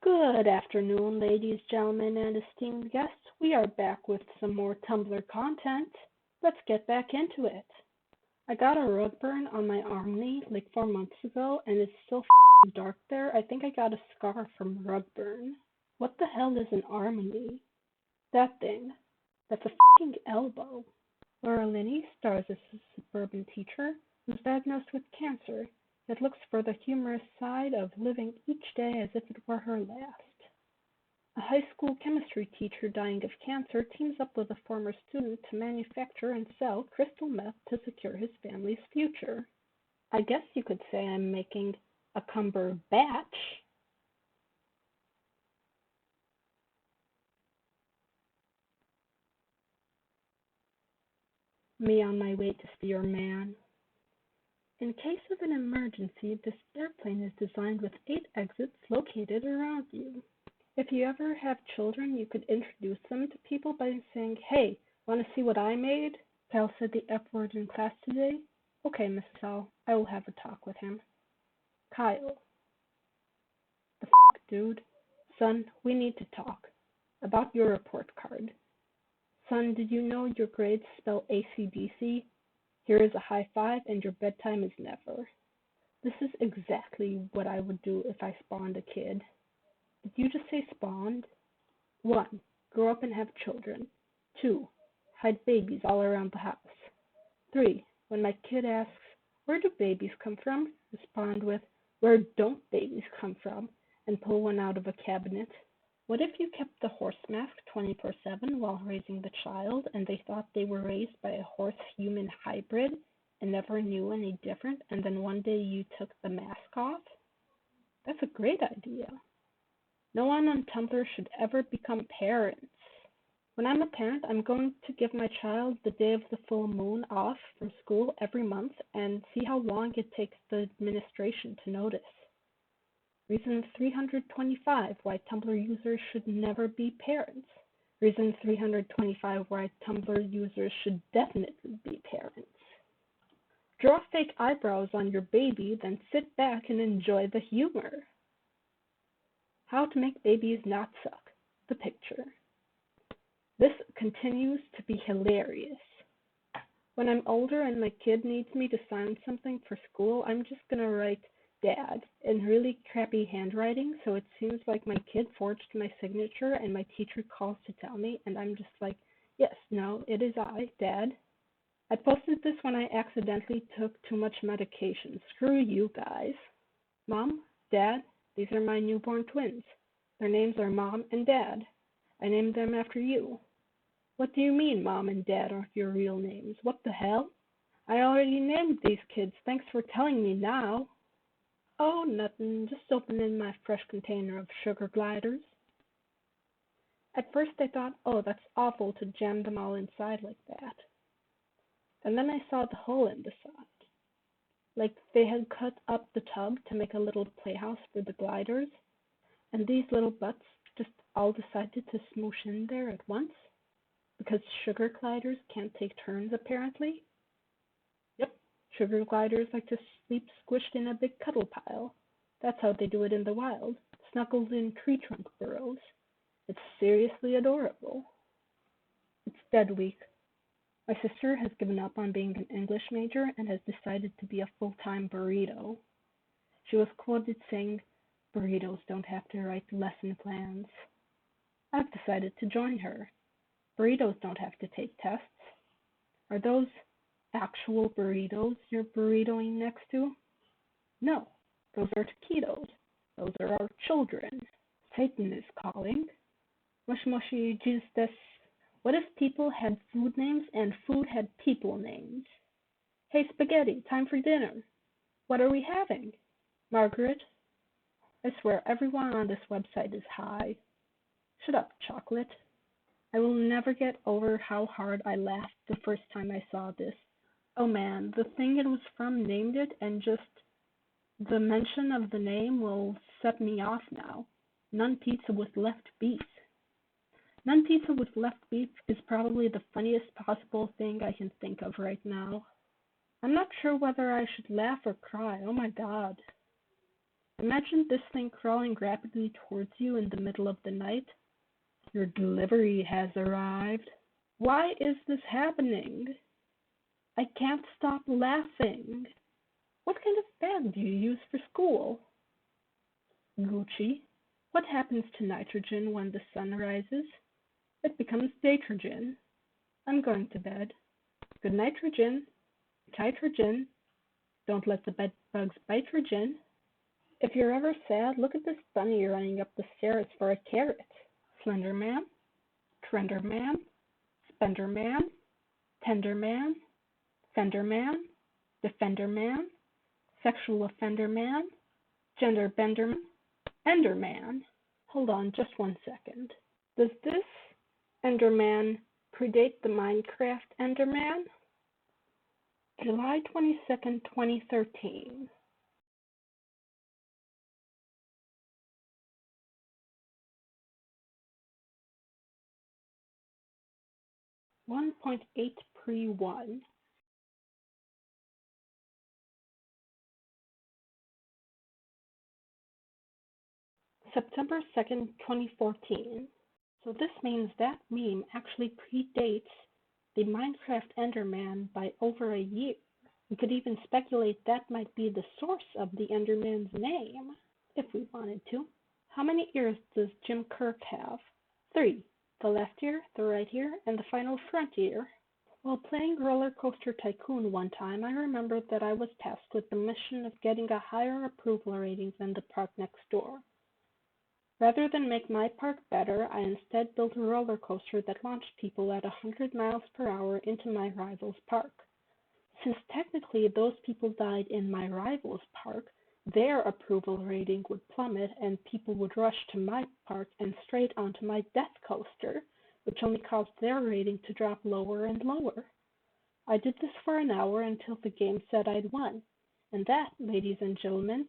Good afternoon, ladies, gentlemen, and esteemed guests. We are back with some more Tumblr content. Let's get back into it. I got a rug burn on my arm knee like 4 months ago, and it's still dark there. I think I got a scar from rug burn. What the hell is an arm knee? That thing. That's a elbow. Laura Linney stars as a suburban teacher who's diagnosed with cancer, yet looks for the humorous side of living each day as if it were her last. A high school chemistry teacher dying of cancer teams up with a former student to manufacture and sell crystal meth to secure his family's future. I guess you could say I'm making a Cumberbatch. Me on my way to see your man. In case of an emergency, this airplane is designed with 8 exits located around you. If you ever have children, you could introduce them to people by saying, "Hey, want to see what I made? Cal said the F word in class today." "Okay, Mrs. L, I will have a talk with him." Kyle. "The dude? Son, we need to talk. About your report card. Son, did you know your grades spell AC/DC? Here is a high five and your bedtime is never." This is exactly what I would do if I spawned a kid. Did you just say spawned? 1. Grow up and have children. 2. Hide babies all around the house. 3. When my kid asks, "Where do babies come from?" respond with, "Where don't babies come from?" and pull one out of a cabinet. What if you kept the horse mask 24/7 while raising the child and they thought they were raised by a horse-human hybrid and never knew any different, and then one day you took the mask off? That's a great idea. No one on Tumblr should ever become parents. When I'm a parent, I'm going to give my child the day of the full moon off from school every month and see how long it takes the administration to notice. Reason 325 why Tumblr users should never be parents. Reason 325 why Tumblr users should definitely be parents. Draw fake eyebrows on your baby, then sit back and enjoy the humor. How to make babies not suck. The picture. This continues to be hilarious. When I'm older and my kid needs me to sign something for school, I'm just gonna write "Dad" in really crappy handwriting, so it seems like my kid forged my signature and my teacher calls to tell me, and I'm just like, "Yes, no, it is I, Dad." I posted this when I accidentally took too much medication. Screw you guys. Mom, Dad, these are my newborn twins. Their names are Mom and Dad. I named them after you. What do you mean Mom and Dad aren't your real names? What the hell? I already named these kids. Thanks for telling me now. Oh, nothing. Just opening my fresh container of sugar gliders. At first I thought, oh, that's awful to jam them all inside like that. And then I saw the hole in the side. Like they had cut up the tub to make a little playhouse for the gliders, and these little butts just all decided to smoosh in there at once, because sugar gliders can't take turns apparently. Yep, sugar gliders like to sleep squished in a big cuddle pile. That's how they do it in the wild, snuggled in tree trunk burrows. It's seriously adorable. It's dead week. My sister has given up on being an English major and has decided to be a full-time burrito. She was quoted saying, "Burritos don't have to write lesson plans." I've decided to join her. Burritos don't have to take tests. Are those actual burritos you're burritoing next to? No, those are taquitos. Those are our children. Satan is calling. Mush mushy Jesus. What if people had food names and food had people names? Hey spaghetti, time for dinner. What are we having? Margaret. I swear everyone on this website is high. Shut up, chocolate. I will never get over how hard I laughed the first time I saw this. Oh man, the thing it was from named it, and just the mention of the name will set me off now. Nun pizza with left beef. Nun pizza with left beef is probably the funniest possible thing I can think of right now. I'm not sure whether I should laugh or cry. Oh my god. Imagine this thing crawling rapidly towards you in the middle of the night. Your delivery has arrived. Why is this happening? I can't stop laughing. What kind of bag do you use for school? Gucci. What happens to nitrogen when the sun rises? It becomes datrogen. I'm going to bed. Good nitrogen. Titrogen. Don't let the bed bugs bite-rogen. If you're ever sad, look at this bunny running up the stairs for a carrot. Slender Man, Trender Man, Spender Man, Tender Man, Fender Man, Defender Man, Sexual Offender Man, Gender Bender Man, Ender Man. Hold on just one second. Does this Enderman predate the Minecraft Enderman? July 22nd, 2013. 1.8 pre-1. September 2nd, 2014. So this means that meme actually predates the Minecraft Enderman by over a year. We could even speculate that might be the source of the Enderman's name, if we wanted to. How many ears does Jim Kirk have? 3. The left ear, the right ear, and the final front ear. While playing Roller Coaster Tycoon one time, I remembered that I was tasked with the mission of getting a higher approval rating than the park next door. Rather than make my park better, I instead built a roller coaster that launched people at 100 miles per hour into my rival's park. Since technically those people died in my rival's park, their approval rating would plummet and people would rush to my park and straight onto my death coaster, which only caused their rating to drop lower and lower. I did this for an hour until the game said I'd won, and that, ladies and gentlemen,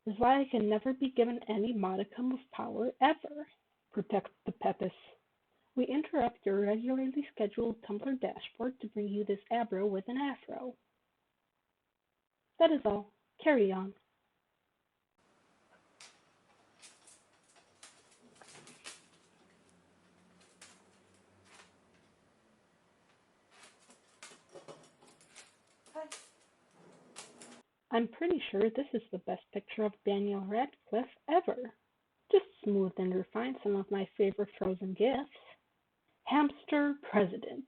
is why I can never be given any modicum of power ever. Protect the Pepis. We interrupt your regularly scheduled Tumblr dashboard to bring you this abro with an afro. That is all. Carry on. I'm pretty sure this is the best picture of Daniel Radcliffe ever. Just smooth and refine some of my favorite Frozen gifs. Hamster President.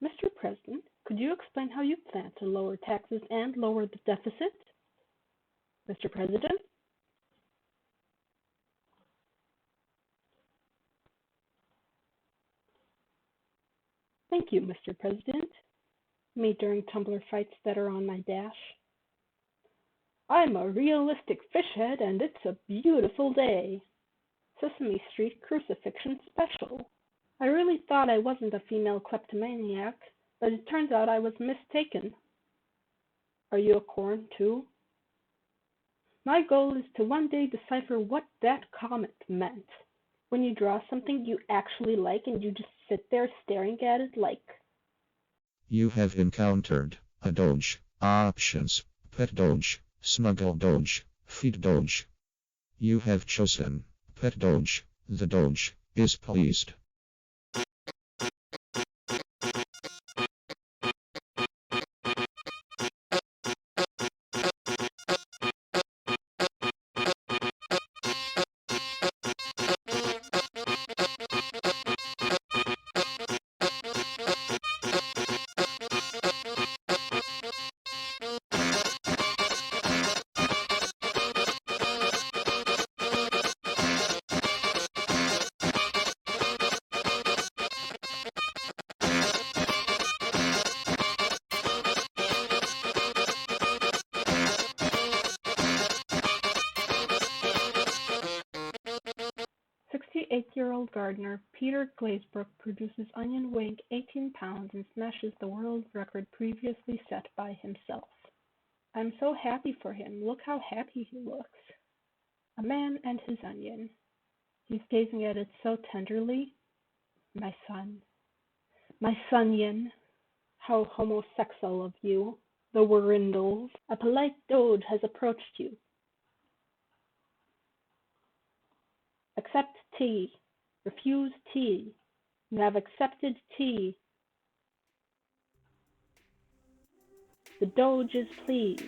Mr. President, could you explain how you plan to lower taxes and lower the deficit? Mr. President? Thank you, Mr. President. Me during Tumblr fights that are on my dash. I'm a realistic fishhead and it's a beautiful day. Sesame Street Crucifixion Special. I really thought I wasn't a female kleptomaniac, but it turns out I was mistaken. Are you a corn too? My goal is to one day decipher what that comment meant. When you draw something you actually like and you just sit there staring at it like. You have encountered a dodge. Options: pet dodge, smuggle dodge, feed dodge. You have chosen pet dodge. The dodge is pleased. 68-year-old gardener Peter Glazebrook produces onion weighing 18 pounds and smashes the world record previously set by himself. I'm so happy for him. Look how happy he looks. A man and his onion. He's gazing at it so tenderly. My son. My sonnion. How homosexual of you. The Warindles. A polite doge has approached you. Accept tea. Refuse tea. You have accepted tea. The Doge is pleased.